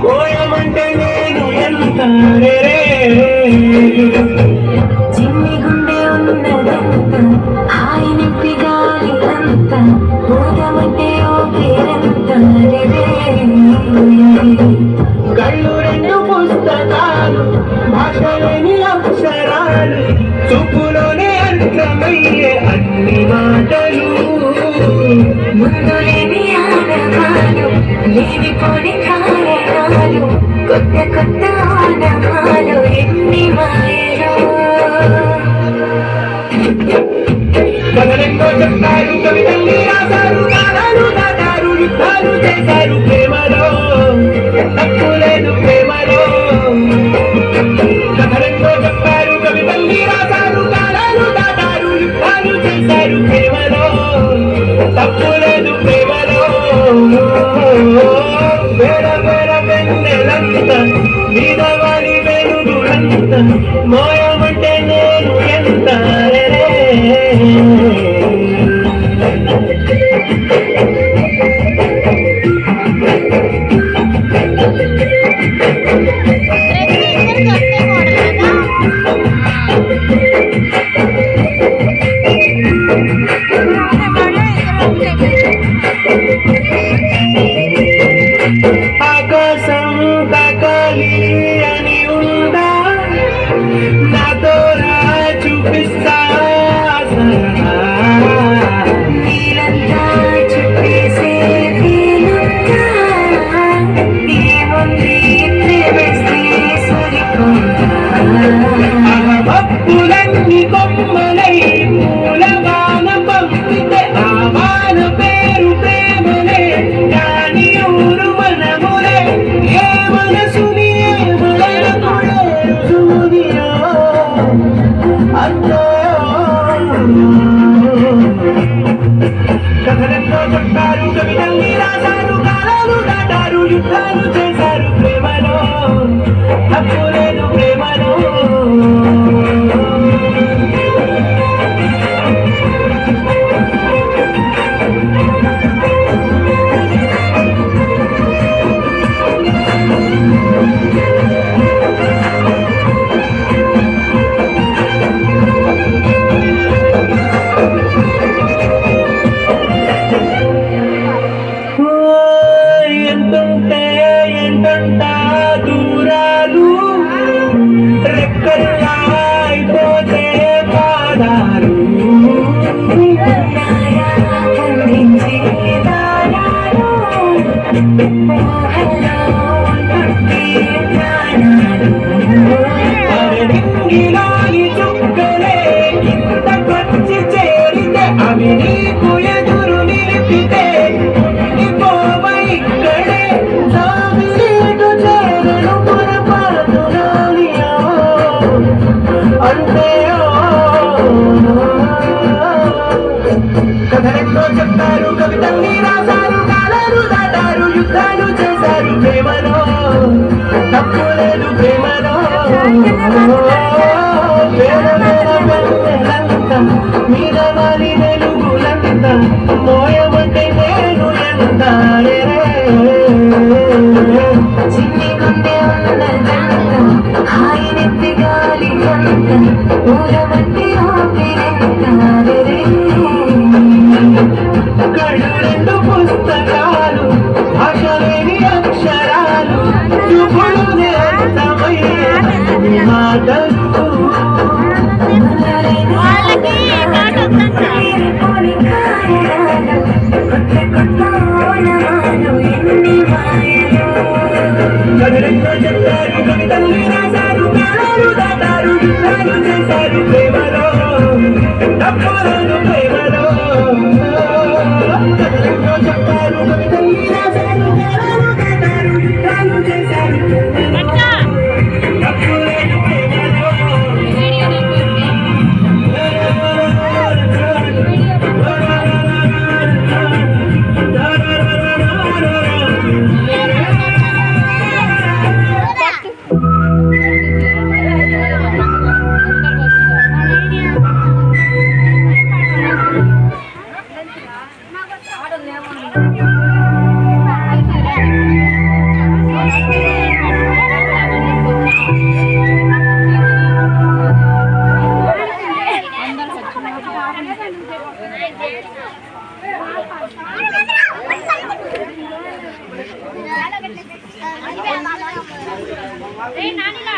కోయమంటే నేను ఎంత చిన్ని గుండె ఉన్నదంత హాయి నింపి గాలినంత కోయమంటే ఓ పేరంత కళ్ళు రెండు పుస్తకాలు భాషలేని అక్షరాలు చూపులోనే అర్థమయ్యే అన్ని మాటలు ముందు లేని ఆనవాలు లేనిపోని కారణాలు కొత్త కొత్త ఆనవాలు ఎన్ని మాయలు కథలెన్నో చెప్తారు కవితల్ని రాశారు కాలాలు దాటారు యుద్ధాలు చేశారు ప్రేమలో తప్పు లేదు ప్రేమలో కథలెన్నో చెప్తారు కవితల్ని రాశారు కాలాలు దాటారు యుద్ధాలు చేశారు ప్రేమలో తప్పు లేదు ప్రేమలో వేర వేర వెన్నెలంత మీద వారి వెలుగులంత మోయమంటే నేను ఎంత ఆకాశం తాకాలి అని ఉందా నాతో రా చూపిస్తా నీలంతా చుట్టేసే భక్తులన్నీ కొమ్మలై మూలవాన పంపితే ఆ వాన పేరు ప్రేమలే కానీ ఊరు మనములే ఏ మనసుని అంతో కథలెన్నో చెప్తారు కవితల్ని రాశారు కాలాలు దాటారు యుద్ధాలు చేశారు ప్రేమలో తప్పు లేదు ప్రేమలో ఎంతుంటే ఎంతంట దూరాలు రెక్కల్లా అయిపోతే పాదాలు రింగిలాని చుక్కలే ఇంత పచ్చి చేరితే అవి నీకు ఎదురు నిలిపితే కథలెన్నో చెప్తారు కవితల్ని రాశారు కాలాలు దాటారు యుద్ధాలు చేశారు ప్రేమలో తప్పు లేదు ప్రేమలో మీద వాలి వెలుగులంత మోయమంటే నేను ఎంత చిన్ని గుండె ఉన్నదంత హాయి నెత్తి గాలి అంత ఊరమంటే కళ్ళు రెండు పుస్తకాలు భాషలేని అక్షరాలు చూపులు నేర్తమయ్యే మాటలు కథలెన్నో చెప్తారు కవితల్ని రాశారు కాలాలు దాటారు యుద్ధాలు చేశారు ప్రేమలో తప్పు లేదు ప్రేమలో కథలెన్నో చెప్తారు కవితల్ని రాశారు కాలాలు దాటారు యుద్ధాలు చేశారు నానిలా